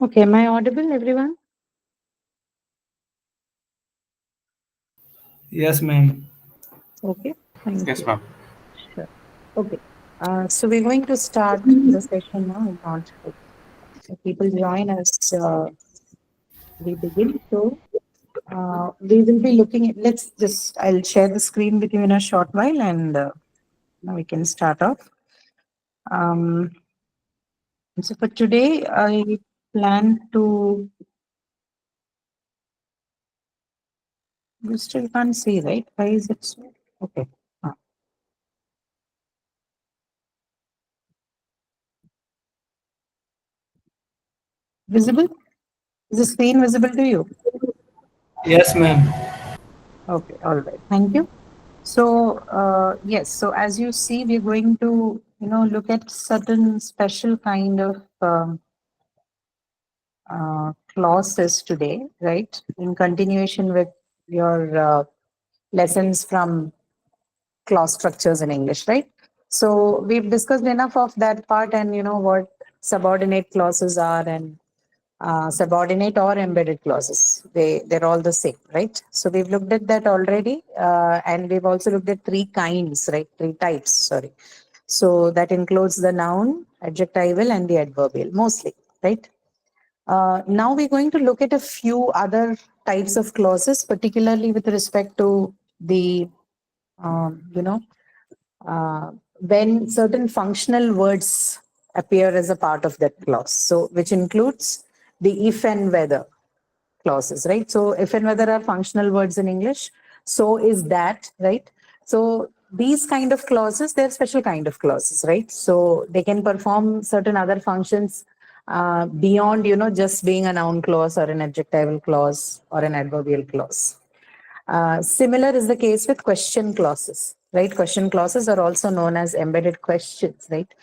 Okay, am I audible, everyone? Yes, ma'am. Okay, thank Yes, you. ma'am. Sure. Okay, so we're going to start the session now. In order to people join us, we begin. So we will be looking at, I'll share the screen with you in a short while and now we can start off. Um, so for today, I plan to, you still can't see, right? Why is it so? Okay. uh, Visible? Is the screen visible to you? Yes, ma'am. Okay, all right. Thank you. So, yes, so as you see, we're going to, look at certain special kind of clauses today, right? In continuation with your lessons from clause structures in English, right? So we've discussed enough of that part and what subordinate clauses are and subordinate or embedded clauses. They're all the same, right? So we've looked at that already, and we've also looked at three kinds, right? Three types, sorry. So that includes the noun, adjectival, and the adverbial, mostly, right? Now we're going to look at a few other types of clauses, particularly with respect to the, um, you know, when certain functional words appear as a part of that clause. So, which includes the if and whether clauses, right? So, if and whether are functional words in English, so is that, right? So, these kind of clauses, they're special kind of clauses, right? So, they can perform certain other functions beyond, just being a noun clause or an adjectival clause or an adverbial clause. Similar is the case with question clauses, right? Question clauses are also known as embedded questions, right?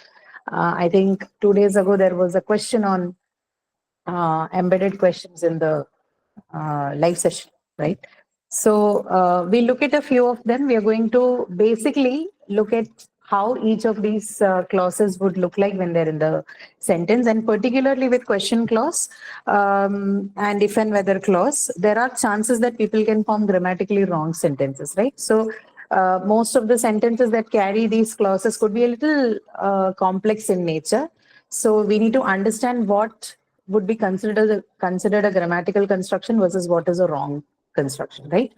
I think 2 days ago there was a question on embedded questions in the live session, right? So we look at a few of them. We are going to basically look at how each of these clauses would look like when they're in the sentence, and particularly with question clause and if and whether clause, there are chances that people can form grammatically wrong sentences, right? So most of the sentences that carry these clauses could be a little complex in nature. So we need to understand what would be considered a grammatical construction versus what is a wrong construction, right?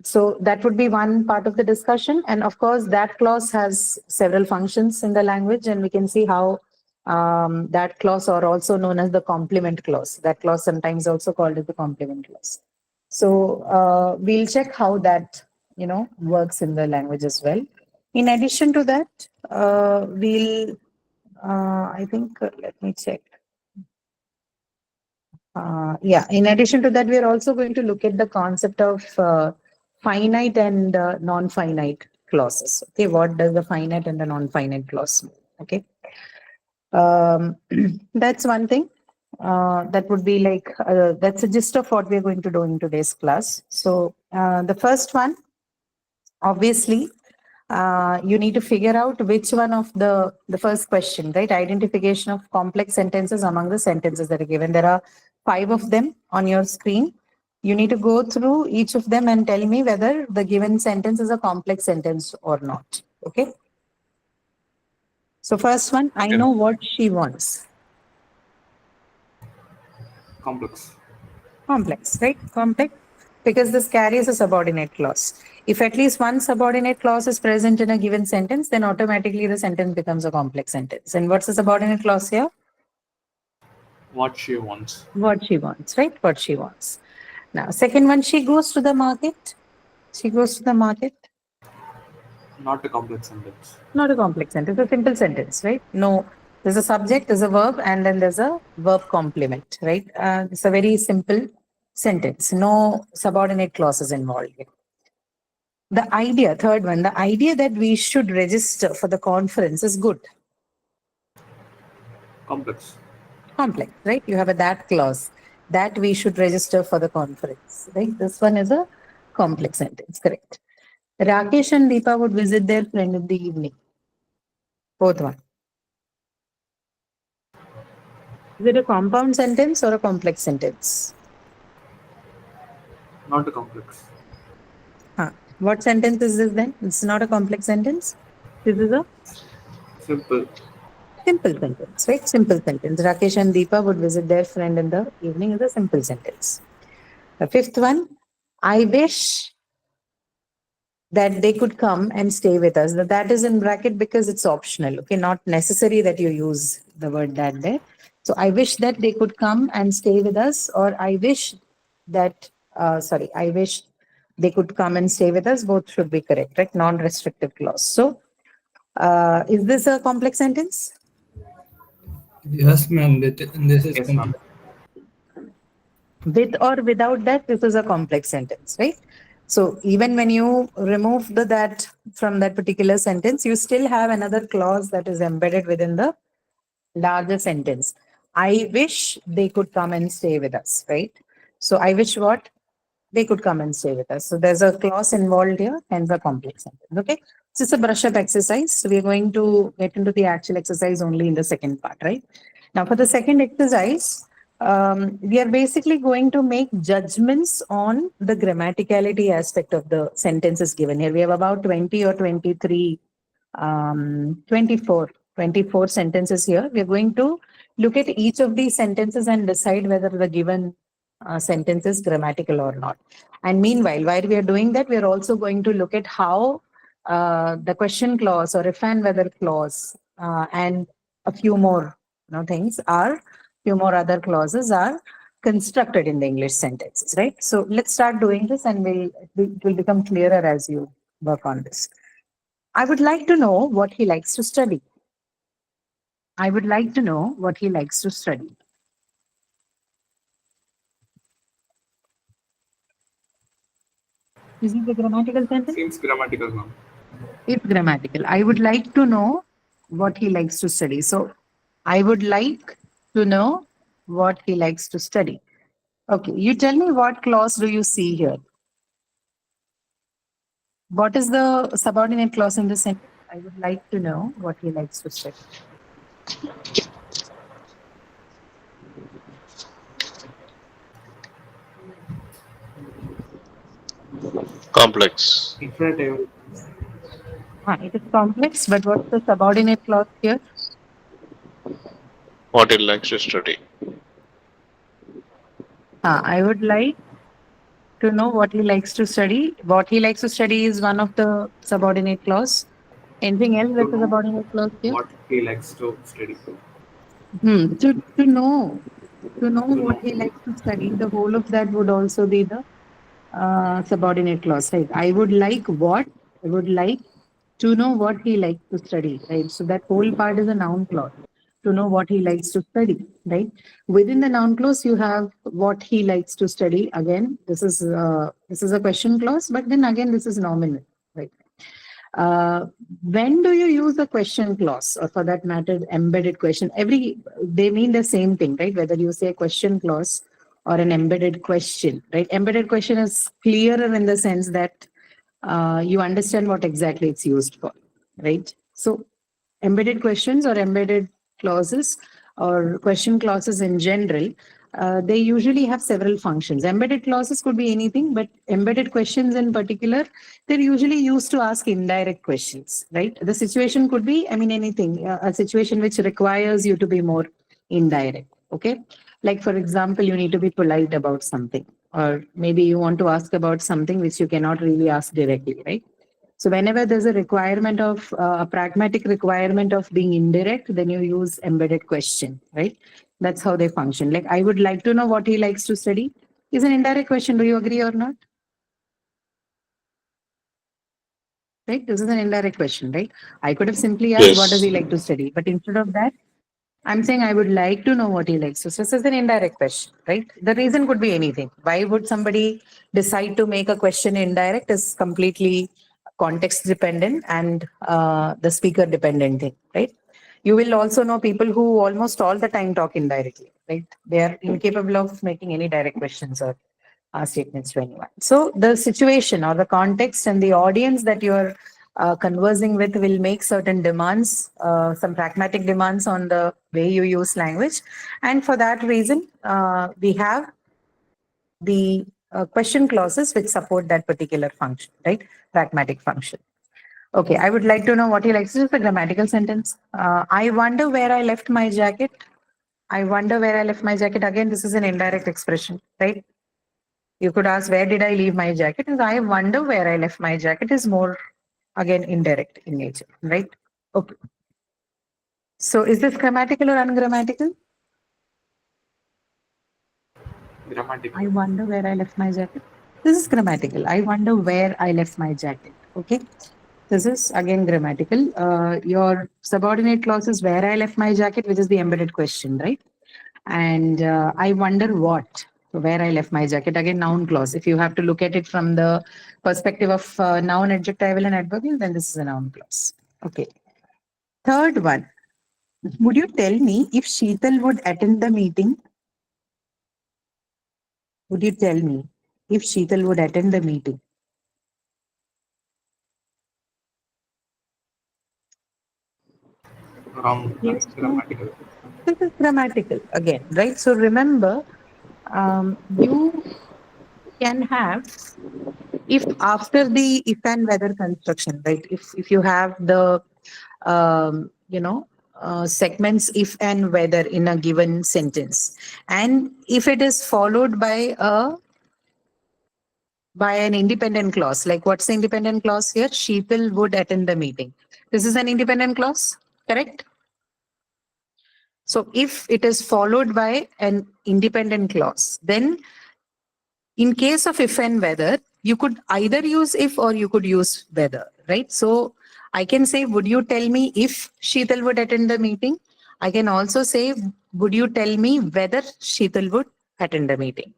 So that would be one part of the discussion, and of course that clause has several functions in the language, and we can see how that clause are also known as the complement clause. That clause sometimes also called as the complement clause. So we'll check how that works in the language as well. In addition to that, we'll I think let me check. Yeah, in addition to that, we are also going to look at the concept of finite and non-finite clauses. Okay, what does the finite and the non-finite clause mean? Okay, um, that's one thing. That would be like that's a gist of what we're going to do in today's class. So the first one, obviously, you need to figure out which one of the first question, right? Identification of complex sentences among the sentences that are given. There are 5 of them on your screen. You need to go through each of them and tell me whether the given sentence is a complex sentence or not. Okay. So first one, I Okay, know ma'am. what she wants. Complex. Complex, right? Complex. Because this carries a subordinate clause. If at least one subordinate clause is present in a given sentence, then automatically the sentence becomes a complex sentence. And what's the subordinate clause here? What she wants. What she wants, right? What she wants. Now, second one, she goes to the market. She goes to the market. Not a complex sentence. Not a complex sentence, a simple sentence, right? No, there's a subject, there's a verb, and then there's a verb complement, right? It's a very simple sentence. No subordinate clauses involved here. The idea, third one, the idea that we should register for the conference is good. Complex. Complex, right? You have a that clause that we should register for the conference, right? This one is a complex sentence, correct? Rakesh and Deepa would visit their friend in the evening. Both one. Is it a compound sentence or a complex sentence? Not a complex. What sentence is this then? It's not a complex sentence. This is a Simple. simple sentence, right? Simple sentence. Rakesh and Deepa would visit their friend in the evening is a simple sentence. The fifth one, I wish that they could come and stay with us. That is in bracket because it's optional. Okay, not necessary that you use the word that there. So I wish that they could come and stay with us, or I wish that, I wish they could come and stay with us. Both should be correct, right? Non-restrictive clause. So is this a complex sentence? Yes, ma'am. This is Yes, ma'am. With or without that, this is a complex sentence, right? So even when you remove the that from that particular sentence, you still have another clause that is embedded within the larger sentence. I wish they could come and stay with us, right? So I wish what? They could come and stay with us. So there's a clause involved here, hence a complex sentence. Okay. So it's a brush up exercise. So we're going to get into the actual exercise only in the second part, right? Now for the second exercise, we are basically going to make judgments on the grammaticality aspect of the sentences given here. We have about 20 or 23, 24 sentences here. We are going to look at each of these sentences and decide whether the given sentence is grammatical or not. And meanwhile, while we are doing that, we are also going to look at how the question clause or if and whether clause and a few more things are, few more other clauses are constructed in the English sentences, right? So let's start doing this and it will become clearer as you work on this. I would like to know what he likes to study. I would like to know what he likes to study. Is it a grammatical sentence? Seems grammatical, ma'am. It's grammatical. I would like to know what he likes to study. So I would like to know what he likes to study. Okay, you tell me what clause do you see here? What is the subordinate clause in the sentence? I would like to know what he likes to study. Complex. Infinitive. It is complex, but what's the subordinate clause here? What he likes to study. I would like to know what he likes to study. What he likes to study is one of the subordinate clause. Anything else that's a know subordinate clause here? What he likes to study. To know what he know. likes to study, the whole of that would also be the subordinate clause, right? I would like what? I would like to know what he likes to study, right? So that whole part is a noun clause. To know what he likes to study, right? Within the noun clause, you have what he likes to study. Again, this is a question clause, but then again, this is nominal, right? When do you use a question clause, or for that matter, embedded question? They mean the same thing, right? Whether you say question clause or an embedded question, right? Embedded question is clearer in the sense that you understand what exactly it's used for, right? So embedded questions or embedded clauses or question clauses in general, they usually have several functions. Embedded clauses could be anything, but embedded questions in particular, they're usually used to ask indirect questions, right? The situation could be, I mean, anything, a situation which requires you to be more indirect, okay? Like, for example, you need to be polite about something, or maybe you want to ask about something which you cannot really ask directly, right? So whenever there's a requirement of a pragmatic requirement of being indirect, then you use embedded question, right? That's how they function. Like, I would like to know what he likes to study is an indirect question. Do you agree or not? Right? This is an indirect question, right? I could have simply asked, what does Yes. he like to study? But instead of that, I'm saying I would like to know what he likes. So this is an indirect question, right? The reason could be anything. Why would somebody decide to make a question indirect is completely context dependent and the speaker dependent thing, right? You will also know people who almost all the time talk indirectly, right? They are incapable of making any direct questions or statements to anyone. So the situation or the context and the audience that you're conversing with will make certain demands, some pragmatic demands on the way you use language. And for that reason, we have the question clauses which support that particular function, right? Pragmatic function. Okay, I would like to know what you like. This is the grammatical sentence. I wonder where I left my jacket. I wonder where I left my jacket. Again, this is an indirect expression, right? You could ask, where did I leave my jacket? And I wonder where I left my jacket is more, again, indirect in nature, right? Okay. So is this grammatical or ungrammatical? Grammatical. I wonder where I left my jacket. This is grammatical. I wonder where I left my jacket. Okay. This is again grammatical. Your subordinate clause is where I left my jacket, which is the embedded question, right? And I wonder what, so where I left my jacket. Again, noun clause. If you have to look at it from the perspective of noun, adjectival, and adverbial, then this is a noun clause. Okay. Third one. Would you tell me if Sheetal would attend the meeting? Would you tell me if Sheetal would attend the meeting? Wrong. Yes. Grammatical. This is grammatical again, right? So remember, you can have if after the if and whether construction, right? If you have the segments if and whether in a given sentence, and if it is followed by an independent clause, like what's the independent clause here? Sheetal would attend the meeting. This is an independent clause, correct? So if it is followed by an independent clause, then in case of if and whether, you could either use if or you could use whether, right? So I can say, would you tell me if Sheetal would attend the meeting? I can also say, would you tell me whether Sheetal would attend the meeting?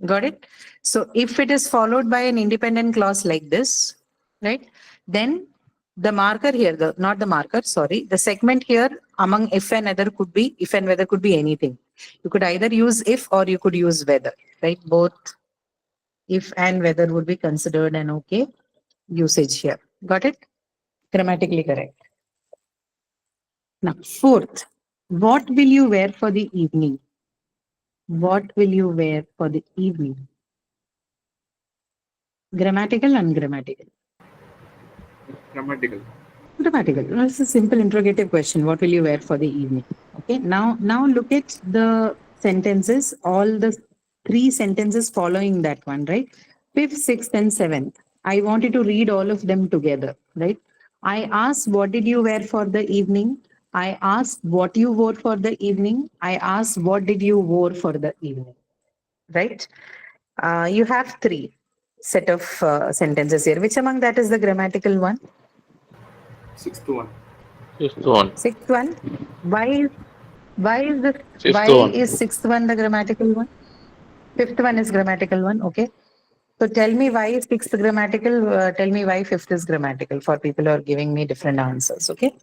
Got it? So if it is followed by an independent clause like this, right, then the marker here, not the marker, sorry, the segment here among if and whether could be, if and whether could be anything. You could either use if or you could use whether, right? Both if and whether would be considered an okay usage here. Got it? Grammatically correct. Now, fourth, what will you wear for the evening? What will you wear for the evening? Grammatical, ungrammatical. Grammatical. Grammatical. Well, it's a simple interrogative question. What will you wear for the evening? Okay. Now look at the sentences. All the three sentences following that one, right? Fifth, sixth, and seventh. I want you to read all of them together, right? I asked, what did you wear for the evening? I asked what you wore for the evening. I asked, what did you wore for the evening? Right? You have three set of sentences here. Which among that is the grammatical one? Sixth one. Fifth one. Sixth one. Why Fifth why one. is sixth one the grammatical one? Fifth one is grammatical one. Okay. So tell me why is sixth grammatical. Tell me why fifth is grammatical for people who are giving me different answers. Okay.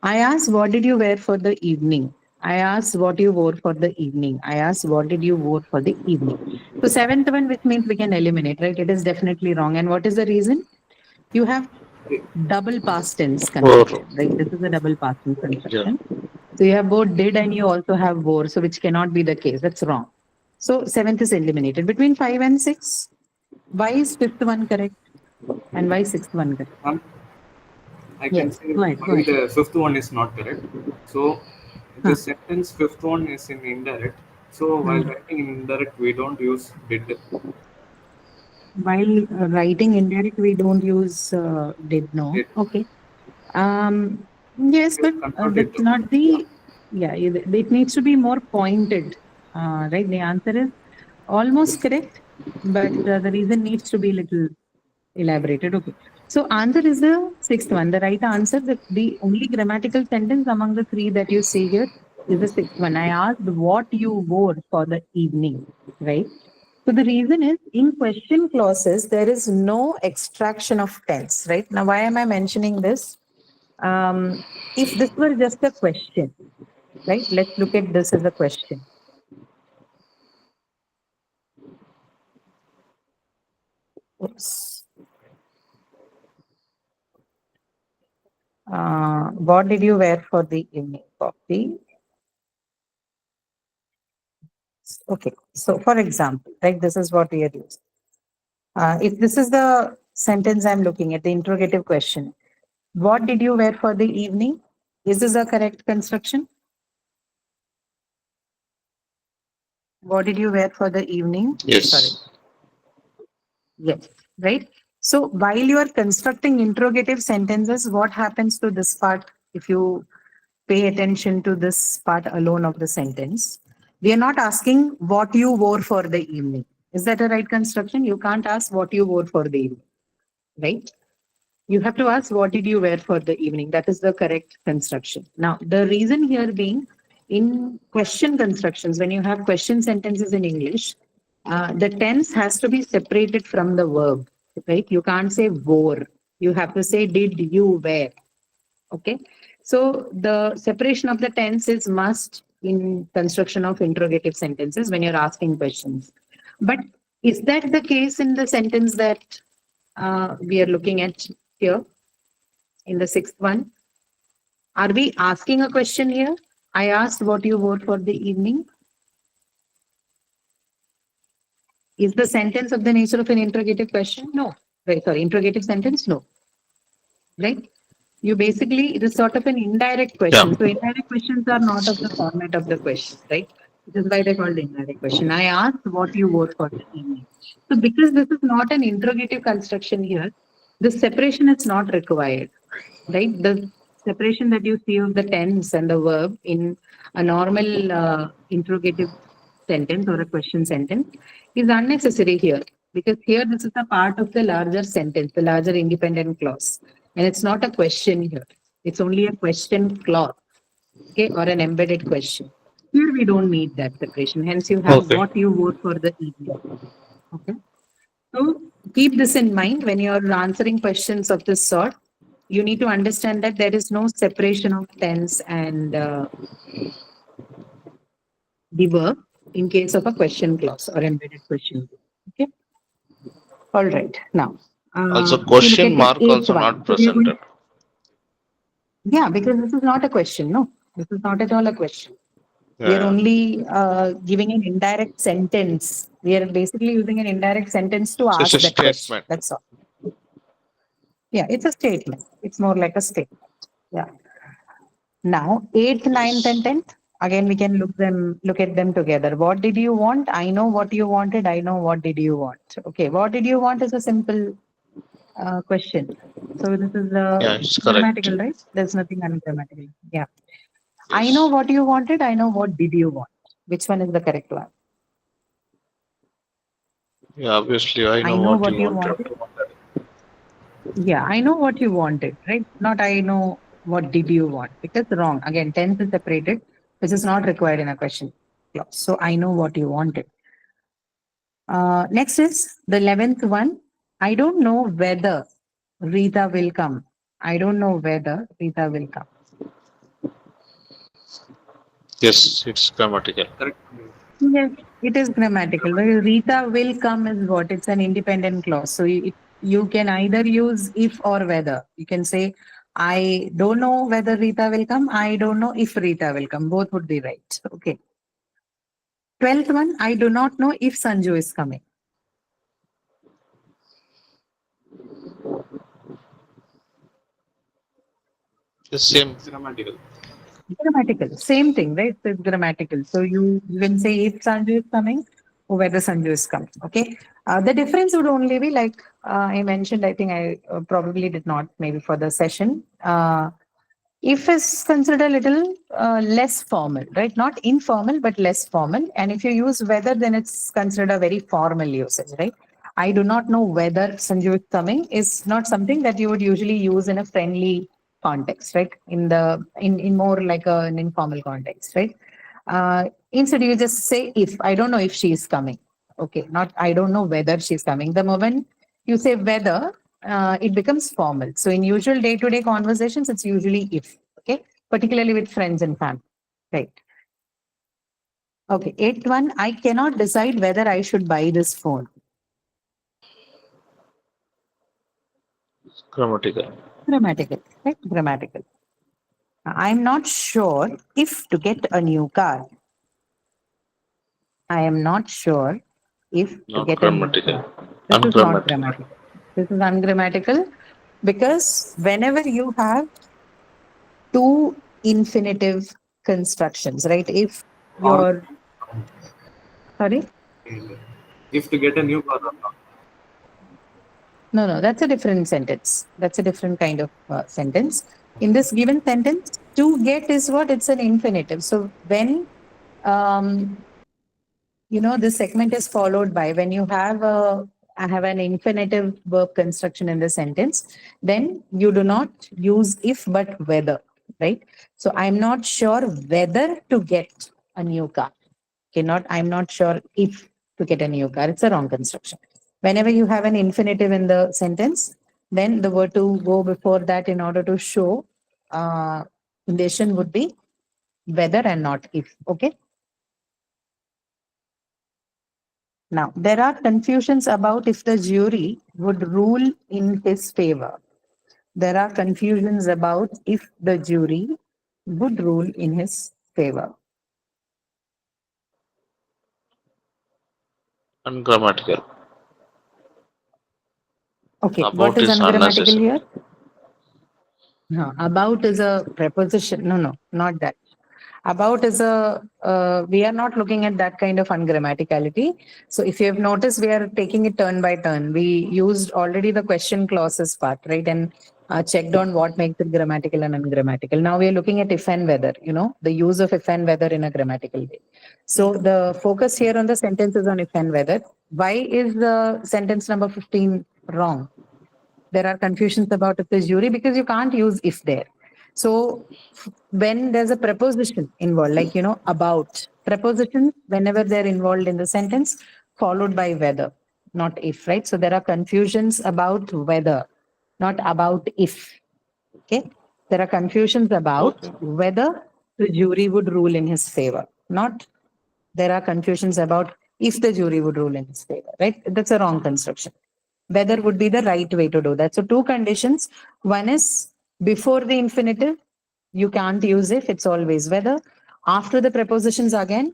I asked, what did you wear for the evening? I asked what you wore for the evening. I asked what did you wore for the evening. So seventh one, which means we can eliminate, right? It is definitely wrong. And what is the reason? You have double past tense Wore. construction, right? This is a double past tense Yeah. construction. So you have both did and you also have wore, so which cannot be the case. That's wrong. So seventh is eliminated. Between five and six, why is fifth one correct? And why sixth one correct? I can Yes, say go ahead. why the fifth one is not correct. So Huh. the sentence fifth one is in indirect. So while writing in indirect, we don't use did. While writing indirect, we don't use did no. Did. Okay. Yes, but Convert it that's to. not the, yeah, it needs to be more pointed, right? The answer is almost correct, but the reason needs to be little elaborated. Okay. So answer is the sixth one. The right answer, the only grammatical sentence among the three that you see here is the sixth one. I asked what you wore for the evening, right? So the reason is in question clauses, there is no extraction of tense, right? Now, why am I mentioning this? If this were just a question, right? Let's look at this as a question. Oops. What did you wear for the evening? Copy. Okay. So for example, like this is what we are using. If this is the sentence I'm looking at, the interrogative question, what did you wear for the evening? Is this a correct construction? What did you wear for the evening? Yes. Sorry. Yes, right? So while you are constructing interrogative sentences, what happens to this part if you pay attention to this part alone of the sentence? We are not asking what you wore for the evening. Is that a right construction? You can't ask what you wore for the evening, right? You have to ask what did you wear for the evening. That is the correct construction. Now, the reason here being in question constructions, when you have question sentences in English, the tense has to be separated from the verb, right? You can't say wore. You have to say did you wear. Okay. So the separation of the tense is must in construction of interrogative sentences when you're asking questions. But is that the case in the sentence that we are looking at here in the sixth one? Are we asking a question here? I asked what you wore for the evening. Is the sentence of the nature of an interrogative question? No. Right, sorry, interrogative sentence? No. Right? You basically, it is sort of an indirect question. Yeah. So indirect questions are not of the format of the question, right? Which is why they're called indirect question. I asked what you wore for the evening. So because this is not an interrogative construction here, the separation is not required, right? The separation that you see of the tense and the verb in a normal interrogative sentence or a question sentence is unnecessary here because here this is a part of the larger sentence, the larger independent clause. And it's not a question here. It's only a question clause, okay, or an embedded question. Here we don't need that separation. Hence, you have Okay. what you vote for the evening. Okay. So keep this in mind when you're answering questions of this sort. You need to understand that there is no separation of tense and the verb in case of a question clause or embedded question. Okay. All right. Now, Also, if you look question at the mark eighth also one, not so we are going, presented. yeah, because this is not a question. No, this is not at all a question. We are Yeah. only giving an indirect sentence. We are basically using an indirect sentence to So it's ask a that question. statement. That's all. Yeah, it's a statement. It's more like a statement. Yeah. Now, eighth, ninth, and Yes. tenth. Again, we can look at them together. What did you want? I know what you wanted. I know what did you want. Okay, what did you want is a simple question. So this is Yeah, it's correct. grammatical, right? There's nothing ungrammatical. Yeah. I know Yes. what you wanted. I know what did you want. Which one is the correct one? Yeah, obviously, I I know know what what you you wanted. wanted. Yeah, I know what you wanted, right? Not I know what did you want. Because wrong. Again, tense is separated, which is not required in a question clause. So I know what you wanted. Next is the 11th one. I don't know whether Rita will come. I don't know whether Rita will come. Yes, it's grammatical. Correct. Yes, it is grammatical. Rita will come is what? It's an independent clause. So you can either use if or whether. You can say, I don't know whether Rita will come. I don't know if Rita will come. Both would be right. Okay. 12th one, I do not know if Sanju is coming. The same. It's grammatical. Grammatical. Same thing, right? So it's grammatical. So you can say if Sanju is coming or whether Sanju is coming. Okay. The difference would only be like I mentioned, I think I probably did not maybe for the session. If is considered a little less formal, right? Not informal, but less formal. And if you use whether, then it's considered a very formal usage, right? I do not know whether Sanju is coming is not something that you would usually use in a friendly context, right? In more like an informal context, right? Instead, you just say if. I don't know if she is coming. Okay, not I don't know whether she's coming. The moment you say whether, it becomes formal. So in usual day-to-day conversations, it's usually if. Okay, particularly with friends and family, right? Okay, eighth one. I cannot decide whether I should buy this phone. Grammatical. Grammatical, right? Grammatical. I'm not sure if to get a new car. I am not sure if to Not get a new grammatical. car. This is not Ungrammatical. grammatical. This is ungrammatical because whenever you have two infinitive constructions, right? If Or you're, sorry? if to get a new car or not. No, that's a different sentence. That's a different kind of sentence. In this given sentence, to get is what? It's an infinitive. So when, this segment is followed by when you have I have an infinitive verb construction in the sentence, then you do not use if but whether, right? So I'm not sure whether to get a new car. Okay, I'm not sure if to get a new car. It's a wrong construction. Whenever you have an infinitive in the sentence, then the word to go before that in order to show condition would be whether and not if. Okay. Now, there are confusions about if the jury would rule in his favor. There are confusions about if the jury would rule in his favor. Ungrammatical. Okay, what About is is ungrammatical unnecessary. here? No, about is a preposition. No, not that. About is we are not looking at that kind of ungrammaticality. So if you have noticed, we are taking it turn by turn. We used already the question clauses part, right? And checked on what makes it grammatical and ungrammatical. Now we are looking at if and whether, the use of if and whether in a grammatical way. So the focus here on the sentence is on if and whether. Why is the sentence number 15 wrong? There are confusions about if the jury because you can't use if there. So when there's a preposition involved, like, about, prepositions, whenever they're involved in the sentence, followed by whether, not if, right? So there are confusions about whether, not about if. Okay. There are confusions about Okay. whether the jury would rule in his favor, not there are confusions about if the jury would rule in his favor, right? That's a wrong construction. Whether would be the right way to do that. So two conditions. One is before the infinitive, you can't use if, it's always whether. After the prepositions again,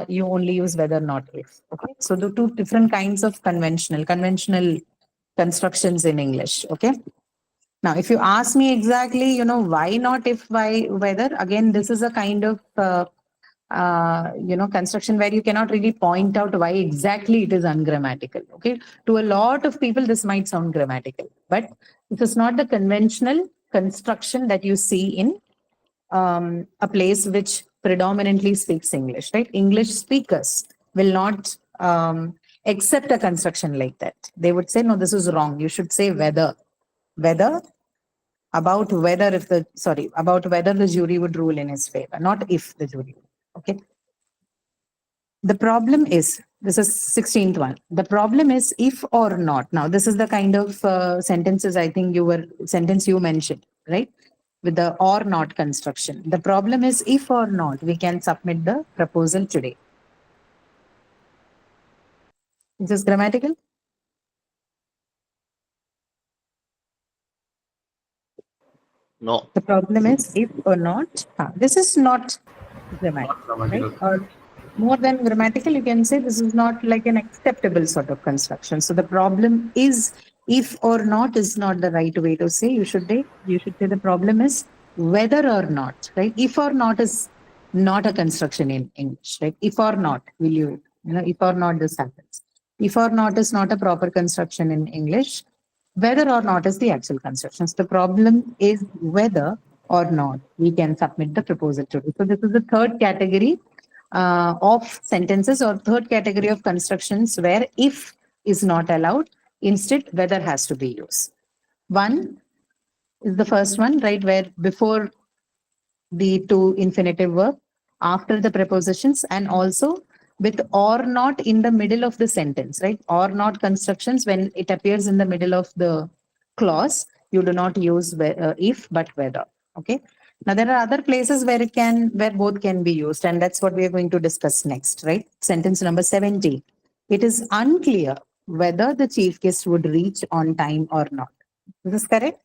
you only use whether, not if. Okay. So the two different kinds of conventional constructions in English. Okay. Now, if you ask me exactly, why not if, why, whether, again, this is a kind of construction where you cannot really point out why exactly it is ungrammatical. Okay. To a lot of people, this might sound grammatical, but it is not the conventional construction that you see in a place which predominantly speaks English, right? English speakers will not accept a construction like that. They would say, no, this is wrong. You should say whether, about whether the jury would rule in his favor, not if the jury would. Okay. The problem is, this is 16th one. The problem is if or not. Now, this is the kind of sentences I think sentence you mentioned, right? With the or not construction. The problem is if or not, we can submit the proposal today. Is this grammatical? No. The problem is if or not. This is not grammatical, Not grammatical. right? Or more than grammatical, you can say this is not like an acceptable sort of construction. So the problem is if or not is not the right way to say. You should say the problem is whether or not, right? If or not is not a construction in English, right? If or not, if or not this happens. If or not is not a proper construction in English. Whether or not is the actual construction. So the problem is whether or not we can submit the proposal today. So this is the third category of sentences or third category of constructions where if is not allowed, instead whether has to be used. One is the first one, right, where before the two infinitive verb, after the prepositions, and also with or not in the middle of the sentence, right? Or not constructions, when it appears in the middle of the clause, you do not use if but whether. Okay. Now there are other places where both can be used, and that's what we are going to discuss next, right? Sentence number 70. It is unclear whether the chief guest would reach on time or not. Is this correct?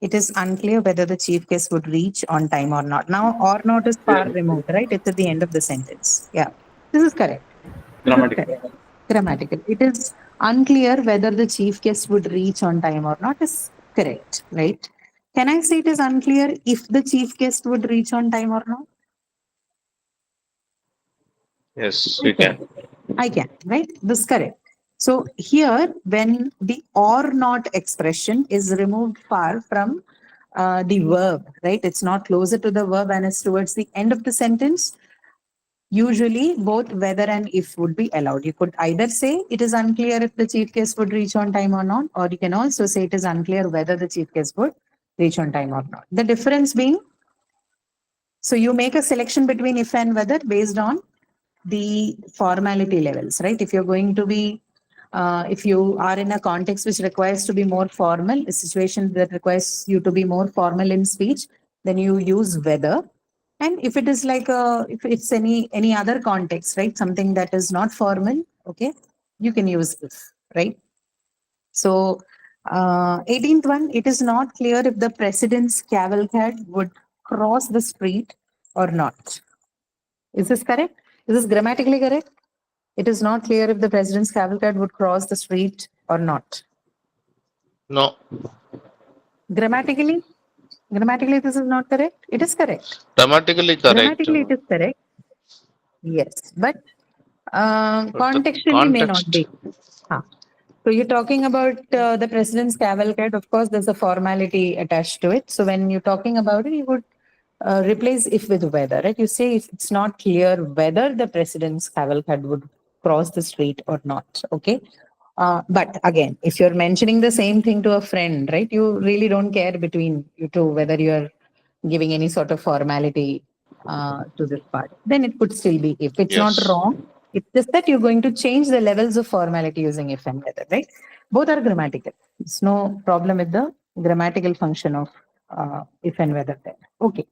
it is unclear whether the chief guest would reach on time or not. Now, or not is far removed, right? It's at the end of the sentence. Yeah, this is correct. This is Grammatical. correct. Grammatical. It is unclear whether the chief guest would reach on time or not is correct, right? Can I say it is unclear if the chief guest would reach on time or not? Yes, you can. I can, right? This is correct. So here, when the or not expression is removed far from the verb, right? It's not closer to the verb and it's towards the end of the sentence. Usually, both whether and if would be allowed. You could either say it is unclear if the chief guest would reach on time or not, or you can also say it is unclear whether the chief guest would reach on time or not. The difference being, so you make a selection between if and whether based on the formality levels, right? If you're going to be, if you are in a context which requires to be more formal, a situation that requires you to be more formal in speech, then you use whether. And if it is like if it's any other context, right? Something that is not formal, okay, you can use if, right? So 18th one, it is not clear if the president's cavalcade would cross the street or not. Is this correct? Is this grammatically correct? It is not clear if the president's cavalcade would cross the street or not. No. Grammatically, this is not correct. It is correct. Grammatically correct. Grammatically, it is correct. Yes, but contextually may not be. So you're talking about the president's cavalcade. Of course, there's a formality attached to it. So when you're talking about it, you would replace if with whether, right? You say if it's not clear whether the president's cavalcade would cross the street or not, okay? But again, if you're mentioning the same thing to a friend, right? You really don't care between you two whether you're giving any sort of formality to this part. Then it could still be if. It's not Yes. wrong. It's just that you're going to change the levels of formality using if and whether, right? Both are grammatical. It's no problem with the grammatical function of if and whether there. Okay.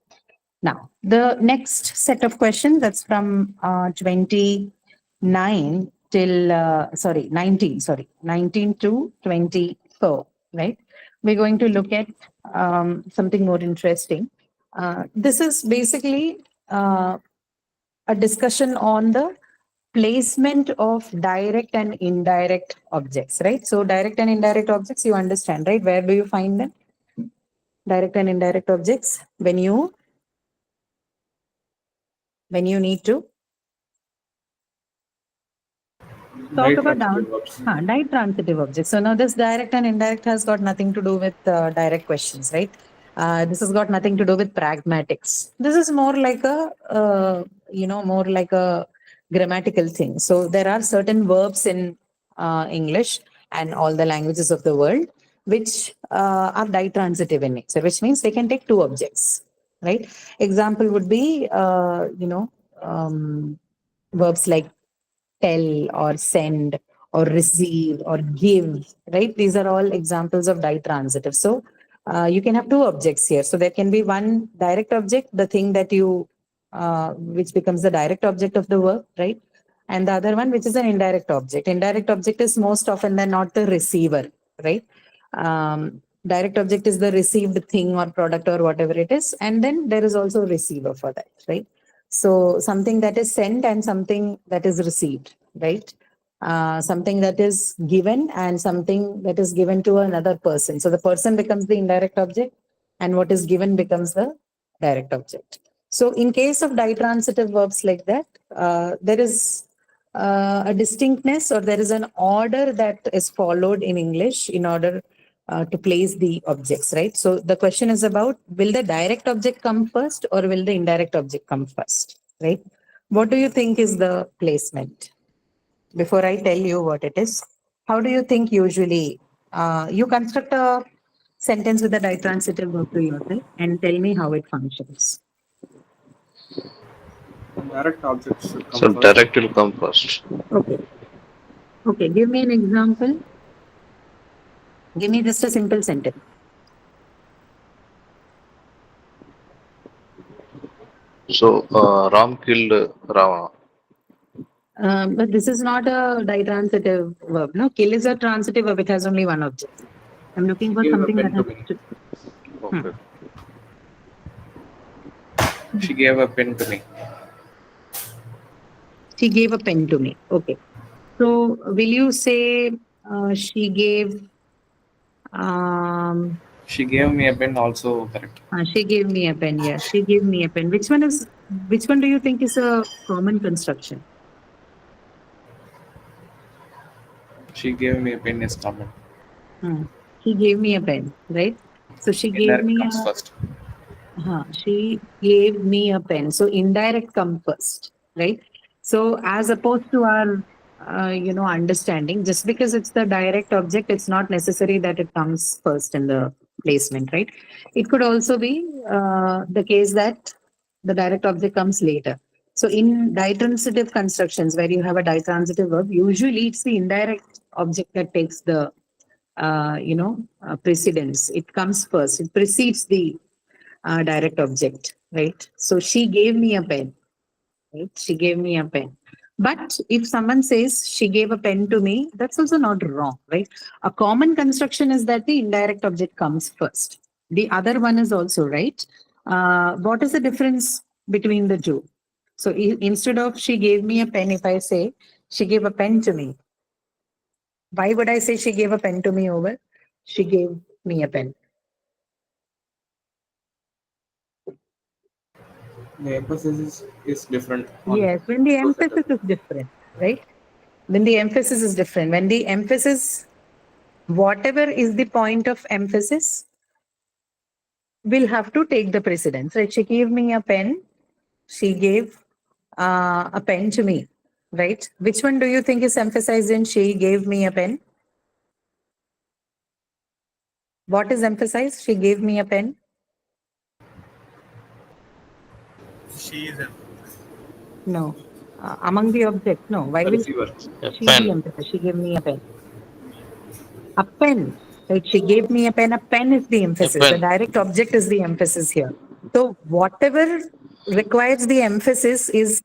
Now, the next set of questions, that's from 29 till, 19 to 24, right? We're going to look at something more interesting. This is basically a discussion on the placement of direct and indirect objects, right? So direct and indirect objects, you understand, right? Where do you find them? Direct and indirect objects when you need to talk about direct transitive objects. So now this direct and indirect has got nothing to do with direct questions, right? This has got nothing to do with pragmatics. This is more like a, more like a grammatical thing. So there are certain verbs in English and all the languages of the world which are ditransitive in nature, which means they can take two objects, right? Example would be, verbs like tell or send or receive or give, right? These are all examples of ditransitive. So you can have two objects here. So there can be one direct object, the thing that you, which becomes the direct object of the verb, right? And the other one, which is an indirect object. Indirect object is most often than not the receiver, right? Direct object is the received thing or product or whatever it is. And then there is also a receiver for that, right? So something that is sent and something that is received, right? Something that is given and something that is given to another person. So the person becomes the indirect object and what is given becomes the direct object. So in case of ditransitive verbs like that, there is a distinctness or there is an order that is followed in English in order to place the objects, right? So the question is about, will the direct object come first or will the indirect object come first, right? What do you think is the placement? Before I tell you what it is, how do you think usually you construct a sentence with a ditransitive verb to yourself and tell me how it functions? Direct objects should come So first. direct will come first. Okay. Okay, give me an example. Give me just a simple sentence. So Ram killed Ravana. But this is not a ditransitive verb. No, kill is a transitive verb. It has only one object. I'm looking for Give a something pen that to has me. Okay. She gave a pen to me. She gave a pen to me. Okay. So will you say she gave um She gave me a pen also, correct. she gave me a pen. Yeah, she gave me a pen. Which one do you think is a common construction? She gave me a pen is common. Hmm. She gave me a pen, right? So she gave Indirect me comes first. she gave me a pen. So indirect come first, right? So as opposed to our understanding, just because it's the direct object, it's not necessary that it comes first in the placement, right? It could also be the case that the direct object comes later. So in ditransitive constructions where you have a ditransitive verb, usually it's the indirect object that takes the precedence. It comes first. It precedes the direct object, right? So she gave me a pen, right? She gave me a pen. But if someone says she gave a pen to me, that's also not wrong, right? A common construction is that the indirect object comes first. The other one is also right. What is the difference between the two? So instead of she gave me a pen, if I say she gave a pen to me, why would I say she gave a pen to me over she gave me a pen? The emphasis is different on Yes, when the both emphasis sentences. is different, right? When the emphasis is different, when the emphasis, whatever is the point of emphasis, will have to take the precedence, right? She gave me a pen. She gave a pen to me, right? Which one do you think is emphasized in she gave me a pen? What is emphasized? She gave me a pen. She is a No. Among the objects, no. Why The will receiver. A she be pen. emphasized? She gave me a pen. A pen, right? She gave me a pen. A pen is the A emphasis. The pen. direct object is the emphasis here. So whatever requires the emphasis is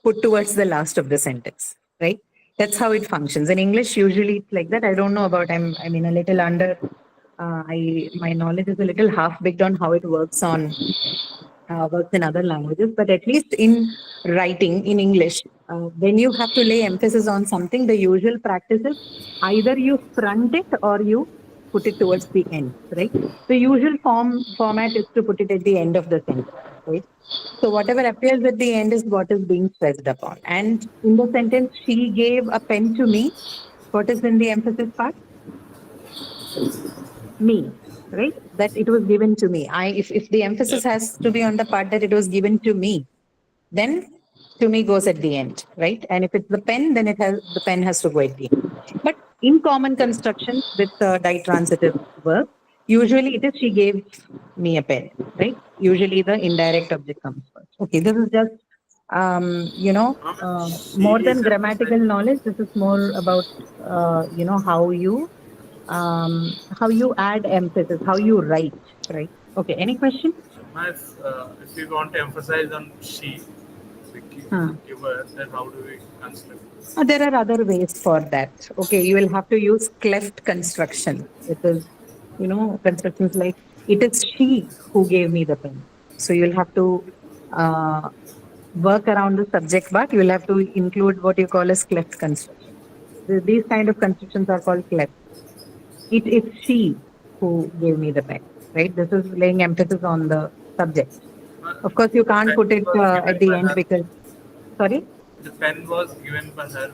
put towards the last of the sentence, right? That's how it functions. In English, usually it's like that. I don't know about. I mean, a little under. My knowledge is a little half baked on how it works in other languages, but at least in writing in English, when you have to lay emphasis on something, the usual practice is either you front it or you put it towards the end, right? The usual format is to put it at the end of the sentence, right? So whatever appears at the end is what is being stressed upon. And in the sentence, she gave a pen to me. What is in the emphasis part? Me, right? That it was given to me. If the emphasis has to be on the part that it was given to me, then to me goes at the end, right? And if it's the pen, then the pen has to go at the end. But in common constructions with ditransitive verb, usually it is she gave me a pen, right? Usually the indirect object comes first. Okay, this is just she more is than grammatical emphasized. knowledge. This is more about how you add emphasis, how you write, right? Okay, any question? Now, if we want to emphasize on she, we Huh. give her, then how do we construct? There are other ways for that. Okay, you will have to use cleft construction. It is, constructions like it is she who gave me the pen. So you'll have to uh, work around the subject, but you will have to include what you call as cleft construction. These kind of constructions are called cleft. It is she who gave me the pen, right? This is laying emphasis on the subject. Of course, you The can't pen put it was at given the by end her. because, sorry, The pen was given by her,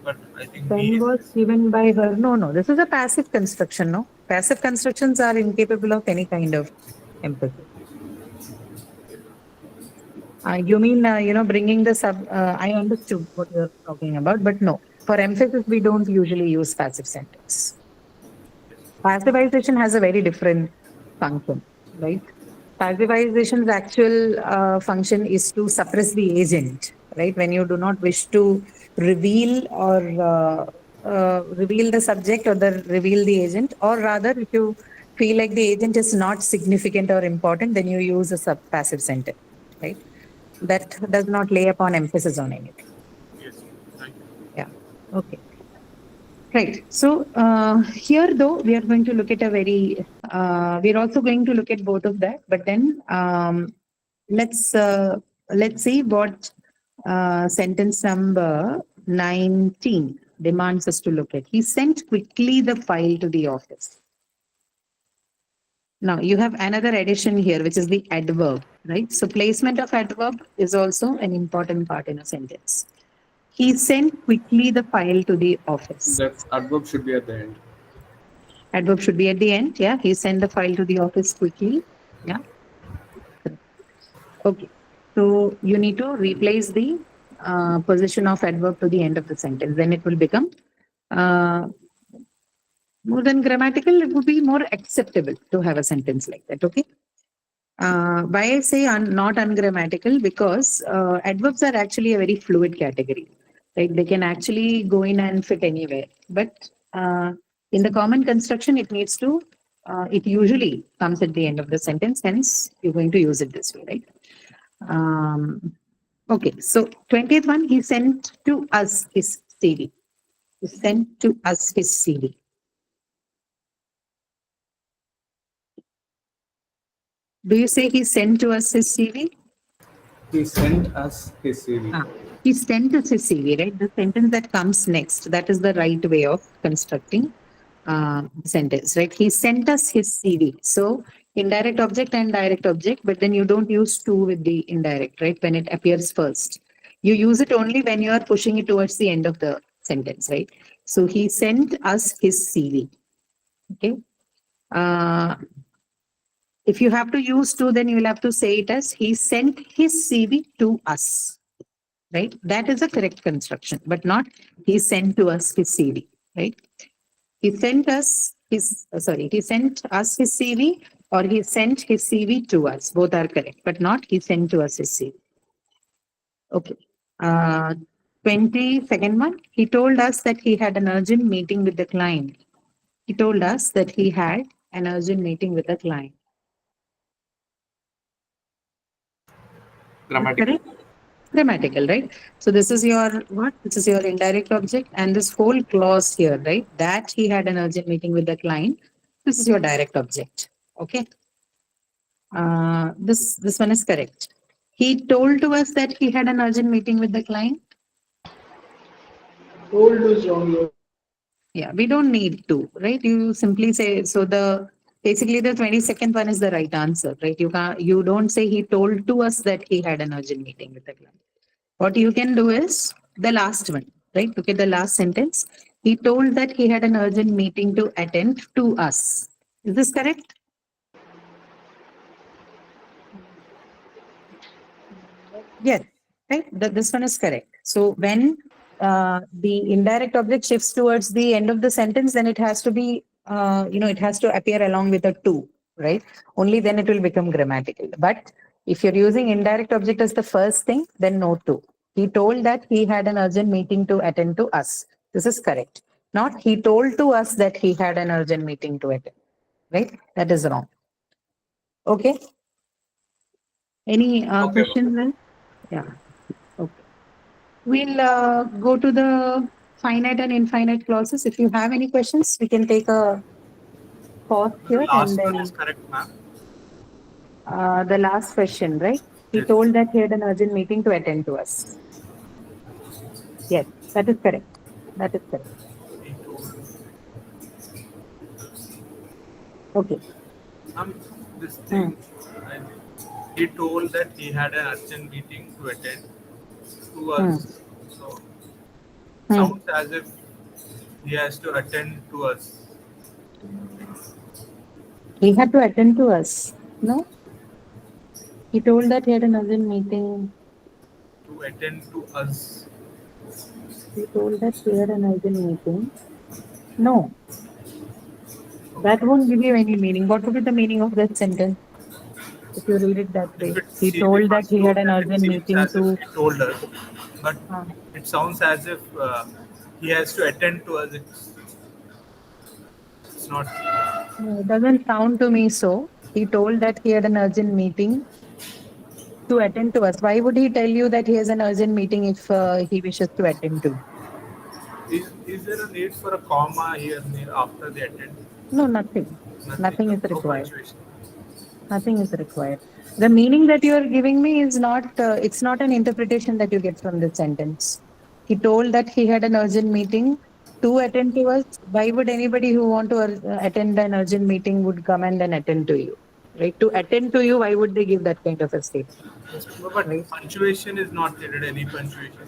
but I think pen me is was given by her. No, no, this is a passive construction, no? Passive constructions are incapable of any kind of emphasis. You mean, bringing the I understood what you're talking about, but no. For emphasis, we don't usually use passive sentence. Passivization has a very different function, right? Passivization's actual function is to suppress the agent, right? When you do not wish to reveal or reveal the subject or reveal the agent, or rather, if you feel like the agent is not significant or important, then you use a passive sentence, right? That does not lay upon emphasis on anything. yes. Thank you. Yeah. Okay. Right. So here, though, we are going to look at a very, we're also going to look at both of that. But then let's see what sentence number 19 demands us to look at. He sent quickly the file to the office. Now you have another addition here, which is the adverb, right? So placement of adverb is also an important part in a sentence. He sent quickly the file to the office. That adverb should be at the end. Adverb should be at the end. Yeah. He sent the file to the office quickly. Yeah. Okay. So you need to replace the position of adverb to the end of the sentence. Then it will become more than grammatical. It would be more acceptable to have a sentence like that. Okay. Why I say not ungrammatical? Because adverbs are actually a very fluid category. Right? They can actually go in and fit anywhere. But in the common construction, it needs to, it usually comes at the end of the sentence. Hence, you're going to use it this way, right? Okay, so 20th one, he sent to us his CV. He sent to us his CV. Do you say he sent to us his CV? He sent us his CV. He sent us his CV, right? The sentence that comes next, that is the right way of constructing sentence, right? He sent us his CV. So indirect object and direct object, but then you don't use to with the indirect, right? When it appears first. You use it only when you are pushing it towards the end of the sentence, right? So he sent us his CV. Okay. If you have to use to, then you will have to say it as he sent his CV to us, right? That is a correct construction, but not he sent to us his CV, right? He sent us his, he sent us his CV or he sent his CV to us. Both are correct, but not he sent to us his CV. Okay. 22nd one, he told us that he had an urgent meeting with the client. He told us that he had an urgent meeting with the client. Grammatical. Grammatical, right? So this is your what? This is your indirect object, and this whole clause here, right? That he had an urgent meeting with the client. This is your direct object. Okay. This one is correct. He told to us that he had an urgent meeting with the client. Told is wrong. Yeah, we don't need to, right? You simply say so. Basically the 22nd one is the right answer, right? You don't say he told to us that he had an urgent meeting with the client. What you can do is the last one, right? Look at the last sentence. He told that he had an urgent meeting to attend to us. Is this correct? Yes, right. This one is correct. So when the indirect object shifts towards the end of the sentence, then it has to be, it has to appear along with a to, right? Only then it will become grammatical. But if you're using indirect object as the first thing, then no to. He told that he had an urgent meeting to attend to us. This is correct. Not he told to us that he had an urgent meeting to attend, right? That is wrong. Okay. Any Okay, questions then? Yeah. Okay. We'll go to the finite and infinite clauses. If you have any questions, we can take a pause The here and last one then is correct, ma'am. the last question, right? He Yes. told that he had an urgent meeting to attend to us. Yes, that is correct. That is correct. He told. Okay. This thing, he told that he had an urgent meeting to attend to us. So, sounds as if he has to attend to us. He had to attend to us. No? He told that he had an urgent meeting. To attend to us. He told that he had an urgent meeting. No. That won't give you any meaning. What would be the meaning of that sentence? If you read it that way. If it's He told that he had an urgent meeting as to. if he told us, but it sounds as if he has to attend to us. It's not. No, it doesn't sound to me so. He told that he had an urgent meeting to attend to us. Why would he tell you that he has an urgent meeting if he wishes to attend to? Is there a need for a comma here near after the attend? No, nothing. Nothing. Nothing is No required. punctuation. Nothing is required. The meaning that you are giving me is not, it's not an interpretation that you get from this sentence. He told that he had an urgent meeting to attend to us. Why would anybody who want to attend an urgent meeting would come and then attend to you? Right? To attend to you, why would they give that kind of a statement? No, but Right? punctuation is not needed. Any punctuation.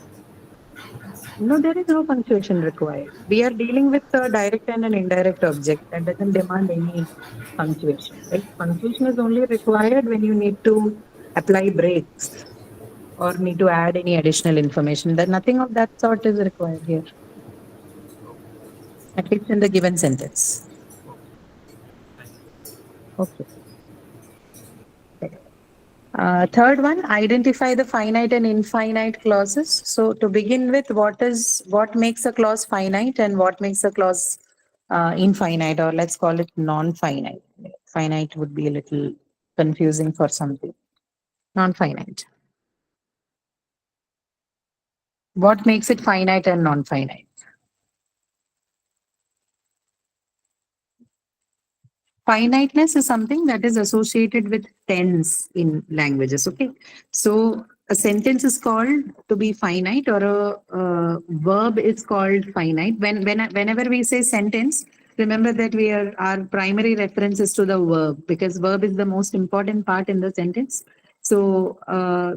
No, there is no punctuation required. We are dealing with a direct and an indirect object that doesn't demand any punctuation, right? Punctuation is only required when you need to apply breaks or need to add any additional information. That nothing of that sort is required here, at least in the given sentence. Okay. Third one, identify the finite and infinite clauses. So to begin with, what makes a clause finite and what makes a clause infinite, or let's call it non-finite. Finite would be a little confusing for something. Non-finite. What makes it finite and non-finite? Finiteness is something that is associated with tense in languages. Okay. So a sentence is called to be finite, or a verb is called finite. Whenever we say sentence, remember that our primary reference is to the verb, because verb is the most important part in the sentence. So